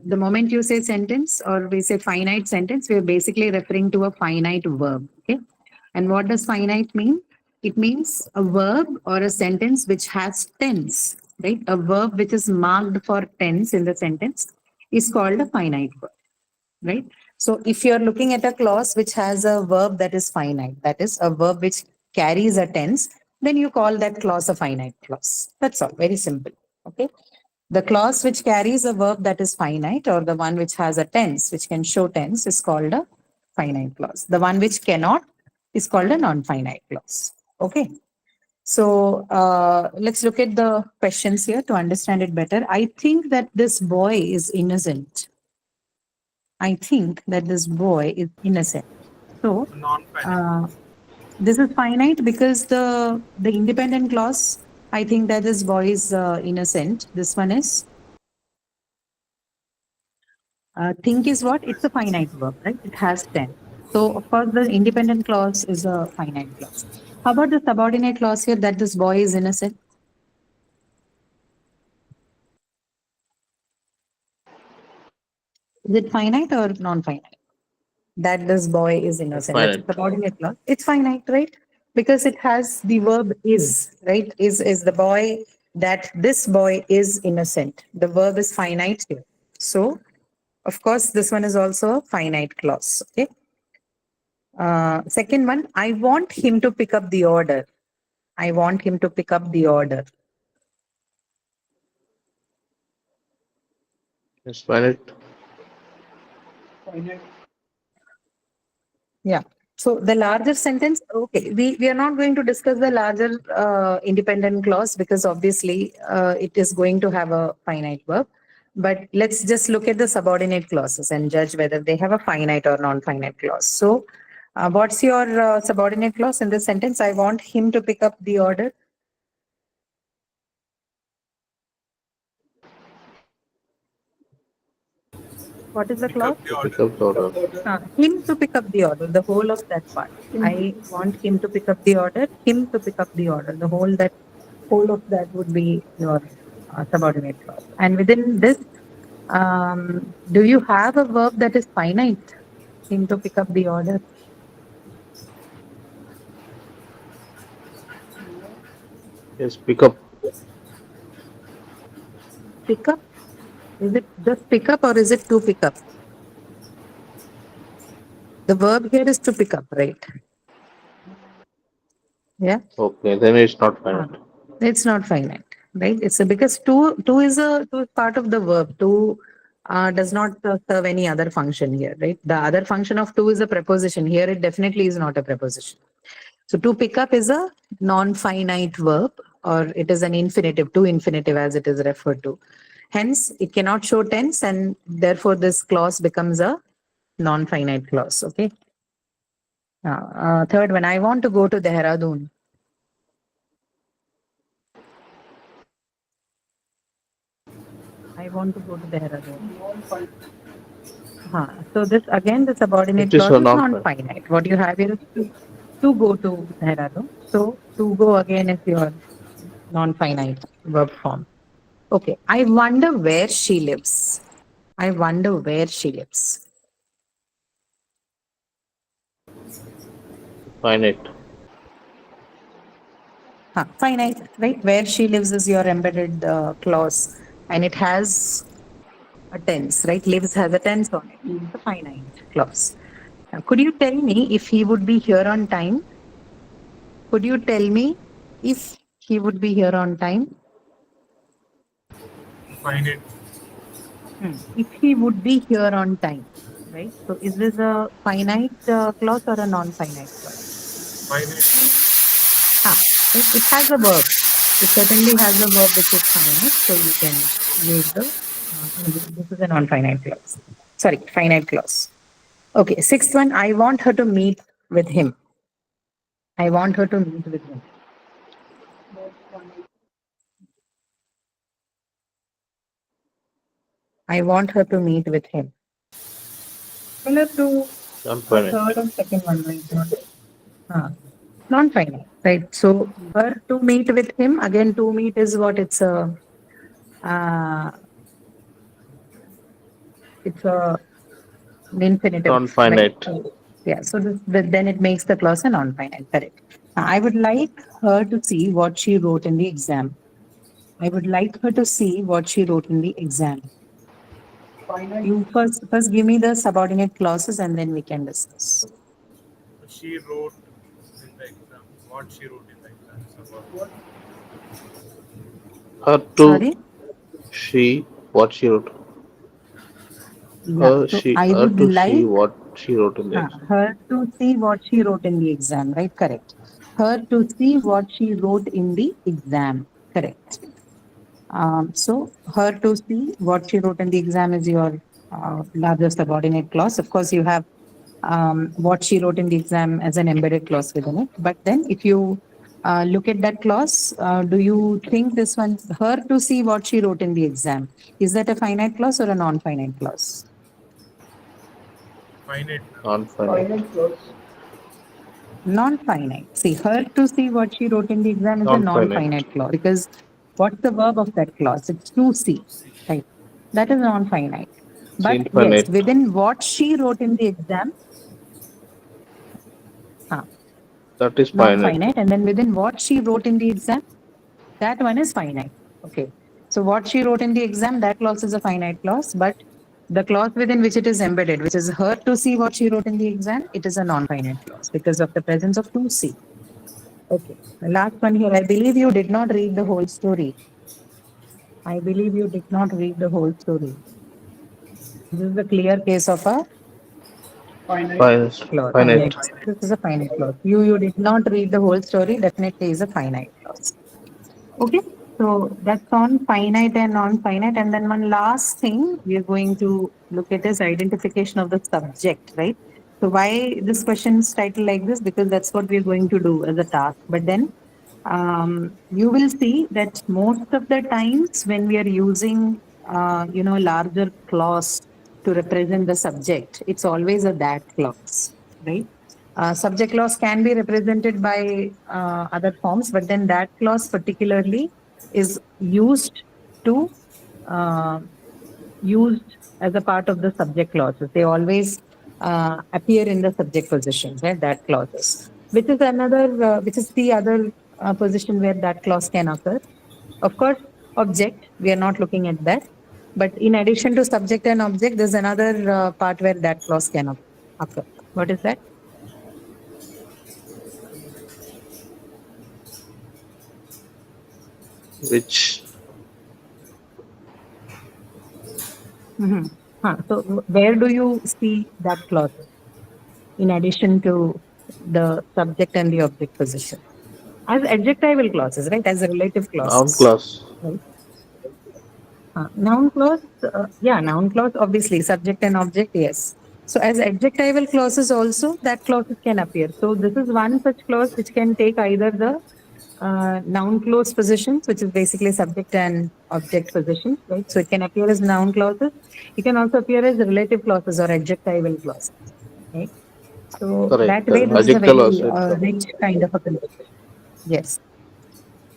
the moment you say sentence or we say finite sentence, we are basically referring to a finite verb. Okay. And what does finite mean? It means a verb or a sentence which has tense, right? A verb which is marked for tense in the sentence is called a finite verb, right? So if you're looking at a clause which has a verb that is finite, that is a verb which carries a tense, then you call that clause a finite clause. That's all, very simple, okay? The clause which carries a verb that is finite, or the one which has a tense, which can show tense, is called a finite clause. The one which cannot is called a non-finite clause. Okay. So let's look at the questions here to understand it better. I think that this boy is innocent. I think that this boy is innocent. So Non-finite. this is finite because the independent clause, I think that this boy is innocent. This one is think is what? It's a finite verb, right? It has tense. So of course the independent clause is a finite clause. How about the subordinate clause here, that this boy is innocent? Is it finite or non-finite? That this boy is innocent. That's a Finite. subordinate clause. It's finite, right? Because it has the verb is, right? Is the boy, that this boy is innocent. The verb is finite here. So of course, this one is also a finite clause. Okay. Second one, I want him to pick up the order. I want him to pick up the order. Yes, finite. Yeah. So the larger sentence, okay, we are not going to discuss the larger independent clause because obviously it is going to have a finite verb. But let's just look at the subordinate clauses and judge whether they have a finite or non-finite clause. So what's your subordinate clause in this sentence? I want him to pick up the order. What is the Pick clause? up the Pick order. up the order. Him to pick up the order, the whole of that part. I want him to pick up the order, him to pick up the order. The whole of that would be your subordinate clause. And within this, do you have a verb that is finite? Him to pick up the order. Yes, pick up. Pick up? Is it just pick up or is it to pick up? The verb here is to pick up, right? Yeah. Okay, then it's not finite. It's not finite, right? It's because two is part of the verb. To does not serve any other function here, right? The other function of to is a preposition. Here it definitely is not a preposition. So to pick up is a non-finite verb, or it is an infinitive, to infinitive as it is referred to. Hence, it cannot show tense, and therefore this clause becomes a non-finite clause. Okay. Third one, I want to go to Dehradun. I want to go to Dehradun. So this again, the subordinate It is clause a is non-finite. non-finite. What you have here is to go to Dehradun. So to go again is your non-finite verb form. Okay. I wonder where she lives. I wonder where she lives. Finite. Finite, right? Where she lives is your embedded clause, and it has a tense, right? Lives has a tense on it. It's a finite clause. Now, could you tell me if he would be here on time? Could you tell me if he would be here on time? Finite. If he would be here on time, right? So is this a finite clause or a non-finite clause? Finite. It has a verb. It certainly has a verb which is finite, so you can use the. This is a non-finite clause. Sorry, finite clause. Okay, sixth one. I want her to meet with him. I want her to meet with him. I want her to meet with him. Similar to Non-finite. third and second one, right? Non-finite, right? So her to meet with him, again, to meet is what it's a infinitive. Non-finite. Right? Yeah, so then it makes the clause a non-finite, correct. I would like her to see what she wrote in the exam. I would like her to see what she wrote in the exam. You first give me the subordinate clauses and then we can discuss. She wrote in the exam. What she wrote in the exam is about. Her to Sorry? she what she wrote. Yeah, Her so she I her would to like she what she wrote in the exam. her to see what she wrote in the exam, right? Correct. Her to see what she wrote in the exam, correct. So her to see what she wrote in the exam is your larger subordinate clause. Of course, you have what she wrote in the exam as an embedded clause within it. But then if you look at that clause, do you think this one, her to see what she wrote in the exam, is that a finite clause or a non-finite clause? Finite. Non-finite. Non-finite. See, her to see what she wrote in the exam is a Non-finite. non-finite clause because what's the verb of that clause? It's to see, right? That is non-finite. It's But yes, infinite. within what she wrote in the exam, That is finite. non-finite, and then within what she wrote in the exam, that one is finite. Okay. So what she wrote in the exam, that clause is a finite clause, but the clause within which it is embedded, which is her to see what she wrote in the exam, it is a non-finite clause because of the presence of to see. Okay. The last one here. I believe you did not read the whole story. I believe you did not read the whole story. This is the clear case of a Finite. clause. Finite. This is a finite clause. You did not read the whole story, definitely is a finite clause. Okay. So that's on finite and non-finite. And then one last thing we are going to look at is identification of the subject, right? So why this question is titled like this? Because that's what we're going to do as a task. But then you will see that most of the times when we are using, larger clause to represent the subject, it's always a that clause, right? Subject clause can be represented by other forms, but then that clause particularly is used to used as a part of the subject clauses. They always appear in the subject position, right? That clauses, which is which is the other position where that clause can occur. Of course, object, we are not looking at that. But in addition to subject and object, there's another part where that clause can occur. What is that? Which So where do you see that clause in addition to the subject and the object position? As adjectival clauses, right? As relative noun clauses. clause. Right? Noun clause, noun clause, obviously, subject and object, yes. So as adjectival clauses also, that clauses can appear. So this is one such clause which can take either the noun clause positions, which is basically subject and object positions, right? So it can appear as noun clauses. It can also appear as relative clauses or adjectival clauses, right? So that Correct. way, this is a Adjective very also it comes. rich kind of a conversation. Yes.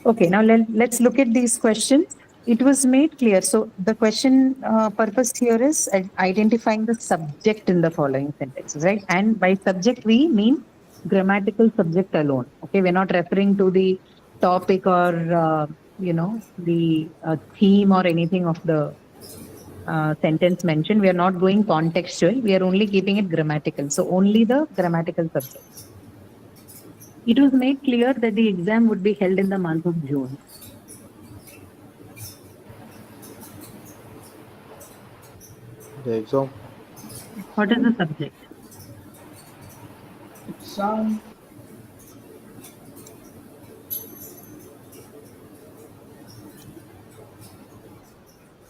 Okay, now let's look at these questions. It was made clear. So the question purpose here is identifying the subject in the following sentences, right? And by subject, we mean grammatical subject alone. Okay, we're not referring to the topic or, the theme or anything of the sentence mentioned. We are not going contextual. We are only keeping it grammatical. So only the grammatical subject. It was made clear that the exam would be held in the month of June. The exam. What is the subject? Exam.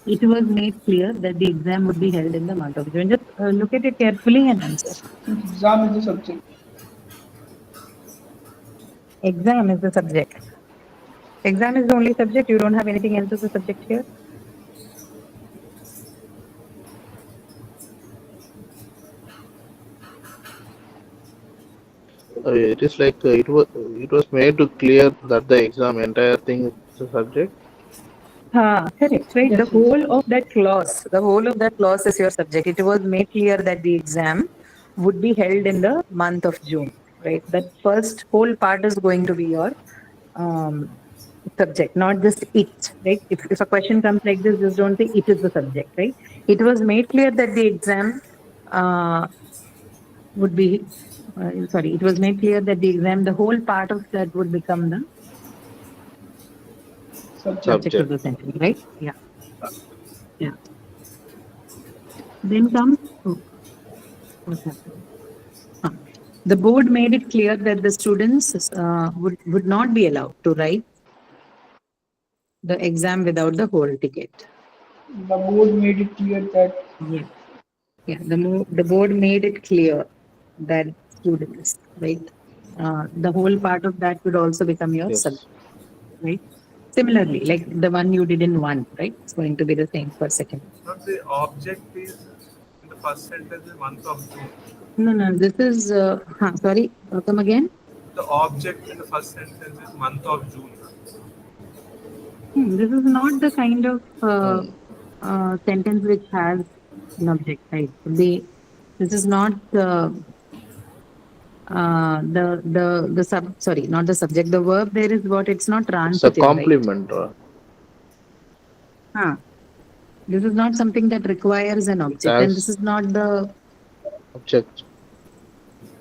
It was made clear that the exam would be held in the month of June. Just look at it carefully and answer. Since exam is the subject. Exam is the subject. Exam is the only subject. You don't have anything else as a subject here. It is like it was made to clear that the exam entire thing is the subject. Correct, right? Yes, The whole of that clause is your subject. It was made clear that the exam would be held in the month of June, right? That first whole part is going to be your subject, not just it, right? If a question comes like this, just don't say it is the subject, right? It was made clear that the exam would be, it was made clear that the exam, the whole part of that would become the subject of the sentence, right? Yeah. Yeah. Then comes, what's happening? The board made it clear that the students would not be allowed to write the exam without the whole ticket. The board made it clear that Yeah. Yeah. The board made it clear that students, right? The whole part of that would also become your Yes. subject, right? Similarly, like the one you did in one, right? It's going to be the same for second. Now the object is in the first sentence is month of June. No, this is, sorry, come again. The object in the first sentence is month of June. This is not the kind of sentence which has an object, right? This is not the not the subject. The verb there is what? It's not It's a transitive, complement. right? This is not something that requires an object, and this is not the Object.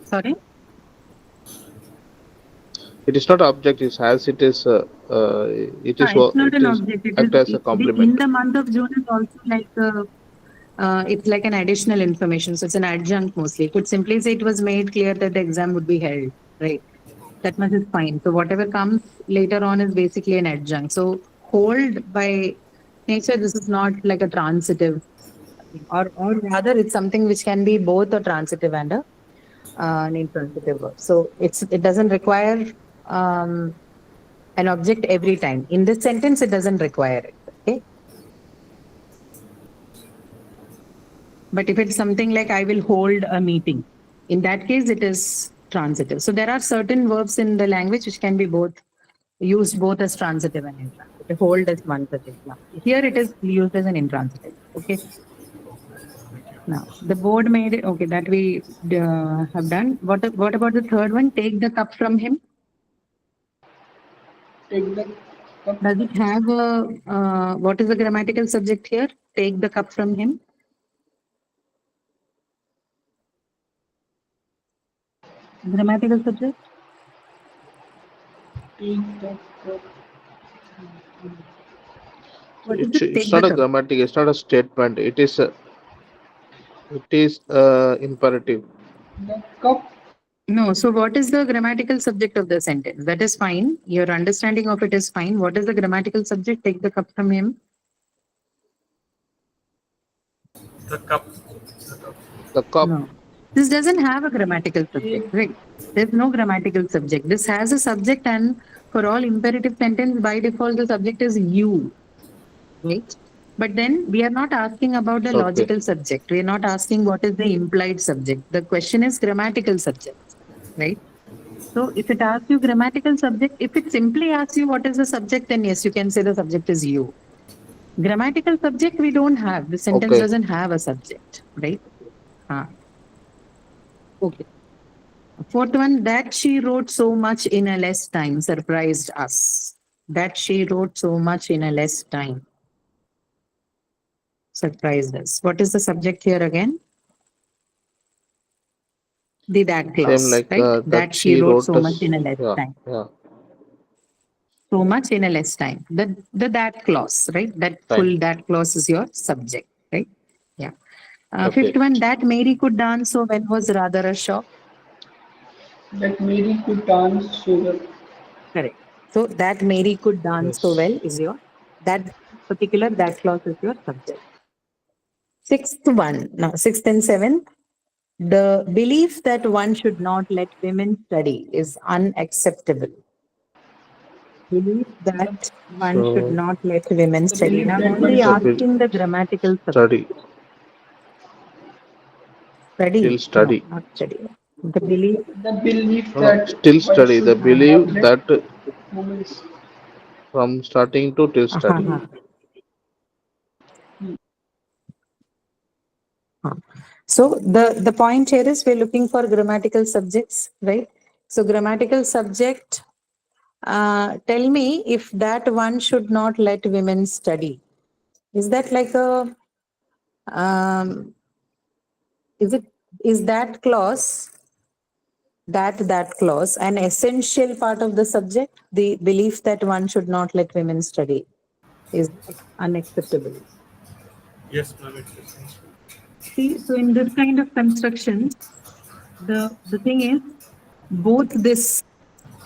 sorry. It is not object. It has. It is. It is. It's not It an is object. It act is as a in complement. the month of June is also like it's like an additional information. So it's an adjunct mostly. It could simply say it was made clear that the exam would be held, right? That much is fine. So whatever comes later on is basically an adjunct. So hold by nature, this is not like a transitive, or rather it's something which can be both a transitive and an intransitive verb. So it doesn't require an object every time. In this sentence, it doesn't require it. Okay. But if it's something like I will hold a meeting, in that case, it is transitive. So there are certain verbs in the language which can be used both as transitive and intransitive. Hold as one such example. Here it is used as an intransitive. Okay. Now the board made it. Okay, that we have done. What about the third one? Take the cup from him. take the cup. Does it have a what is the grammatical subject here? Take the cup from him. Grammatical subject. Take the cup. What is it? It's Take not the a cup. grammatic. It's not a statement. It is imperative. The cup. No. So what is the grammatical subject of the sentence? That is fine. Your understanding of it is fine. What is the grammatical subject? Take the cup from him. The cup. The cup. No. This doesn't have a grammatical subject, right? There's no grammatical subject. This has a subject, and for all imperative sentence, by default, the subject is you, right? But then we are not asking about the Okay. logical subject. We are not asking what is the implied subject. The question is grammatical subject, right? So if it asks you grammatical subject, if it simply asks you what is the subject, then yes, you can say the subject is you. Grammatical subject we don't have. The sentence Okay. doesn't have a subject, right? Okay. Fourth one, that she wrote so much in a less time surprised us. That she wrote so much in a less time surprised us. What is the subject here again? The that Same clause, like right? that That she she wrote wrote so us. much in a less Yeah. time. Yeah. So much in a less time. The that clause, right? That Time. full that clause is your subject, right? Yeah. Okay. Fifth one, that Mary could dance so well was rather a shock. That Mary could dance so well. Correct. So that Mary could dance so Yes. well is your that particular that clause is your subject. Sixth one, now sixth and seventh, the belief that one should not let women study is unacceptable. Belief that one should So not let women The study. belief Now I'm that one only the should asking the grammatical subject. study Study. till No, study. not study. The belief. the belief No, no, that still one study. The should belief not let that women from starting to till study. Uh-huh. So the point here is we're looking for grammatical subjects, right? So grammatical subject, tell me if that one should not let women study. Is that like a, um, is that clause, that clause an essential part of the subject? The belief that one should not let women study is unacceptable. Yes, ma'am, it's essential. See, so in this kind of construction, the thing is both this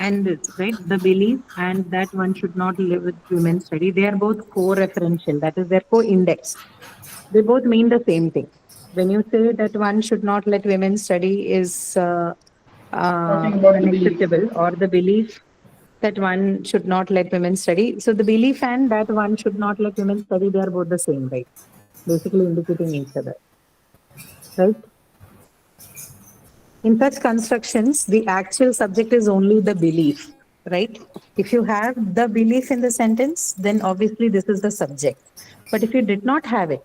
and this, right? The belief and that one should not live with women study, they are both co-referential, that is, they're co-indexed. They both mean the same thing. When you say that one should not let women study is talking about the belief. unacceptable, or the belief that one should not let women study. So the belief and that one should not let women study, they are both the same, right? Basically indicating each other, right? In such constructions, the actual subject is only the belief, right? If you have the belief in the sentence, then obviously this is the subject. But if you did not have it,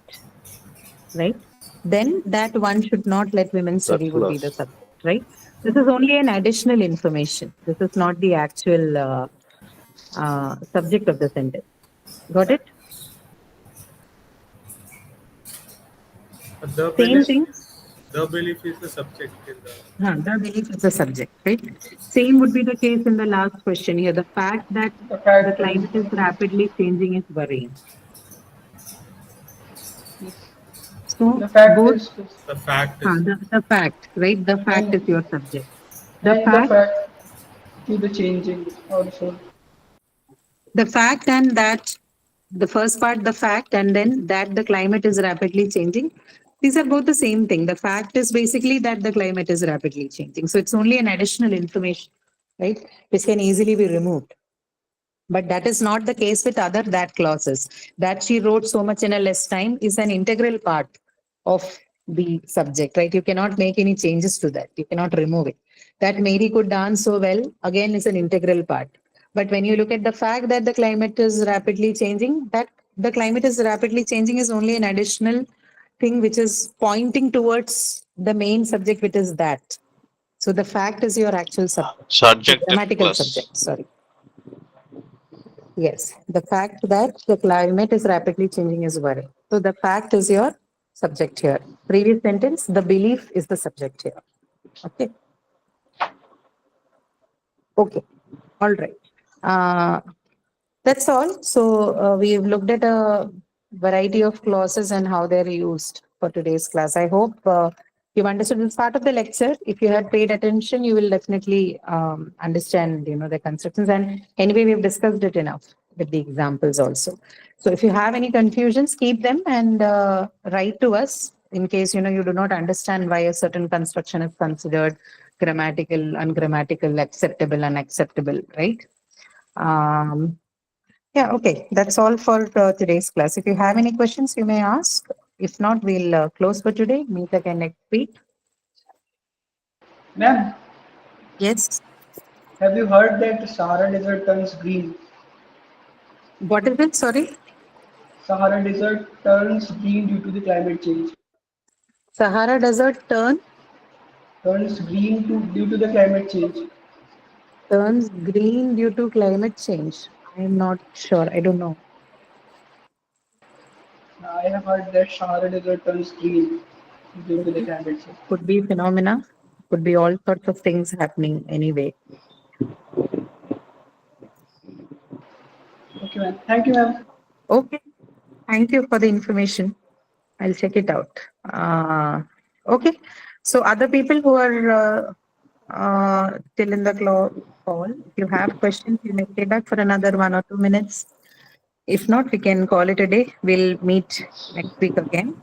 right, then that one should not let women study That's would be the less. subject, right? This is only an additional information. This is not the actual subject of the sentence. Got it? The Same belief, thing. the belief is the subject in the. The belief is the subject, right? Same would be the case in the last question here. The fact that The the fact is, climate is rapidly changing is worrying. yes. So The fact both, is, The fact is. the fact, right? The fact is your subject. The and the fact, fact to the changing also. and that, the first part, the fact, and then that the climate is rapidly changing. These are both the same thing. The fact is basically that the climate is rapidly changing. So it's only an additional information, right? Which can easily be removed. But that is not the case with other that clauses. That she wrote so much in a less time is an integral part of the subject, right? You cannot make any changes to that. You cannot remove it. That Mary could dance so well, again, is an integral part. But when you look at the fact that the climate is rapidly changing, that the climate is rapidly changing is only an additional thing which is pointing towards the main subject, which is that. So the fact is your actual subject, the Subject and grammatical plus. subject, sorry. Yes, the fact that the climate is rapidly changing is worrying. So the fact is your subject here. Previous sentence, the belief is the subject here. Okay. Okay. All right. That's all. So we've looked at a variety of clauses and how they're used for today's class. I hope you've understood this part of the lecture. If you had paid attention, you will definitely understand, the constructions. And anyway, we've discussed it enough with the examples also. So if you have any confusions, keep them and write to us in case, you do not understand why a certain construction is considered grammatical, ungrammatical, acceptable, unacceptable, right? Yeah, okay. That's all for today's class. If you have any questions, you may ask. If not, we'll close for today. Meet again next week. Ma'am, Yes. have you heard that Sahara Desert turns green? What is it? Sorry. Sahara Desert turns green due to the climate change. Sahara Desert Turns green due to the climate change. turns green due to climate change. I am not sure. I don't know. I have heard that Sahara Desert turns green due to the climate change. Could be phenomena. Could be all sorts of things happening anyway. Okay, ma'am. Thank you, ma'am. Okay. Thank you for the information. I'll check it out. Okay. So other people who are still in the call, if you have questions, you may stay back for another 1 or 2 minutes. If not, we can call it a day. We'll meet next week again.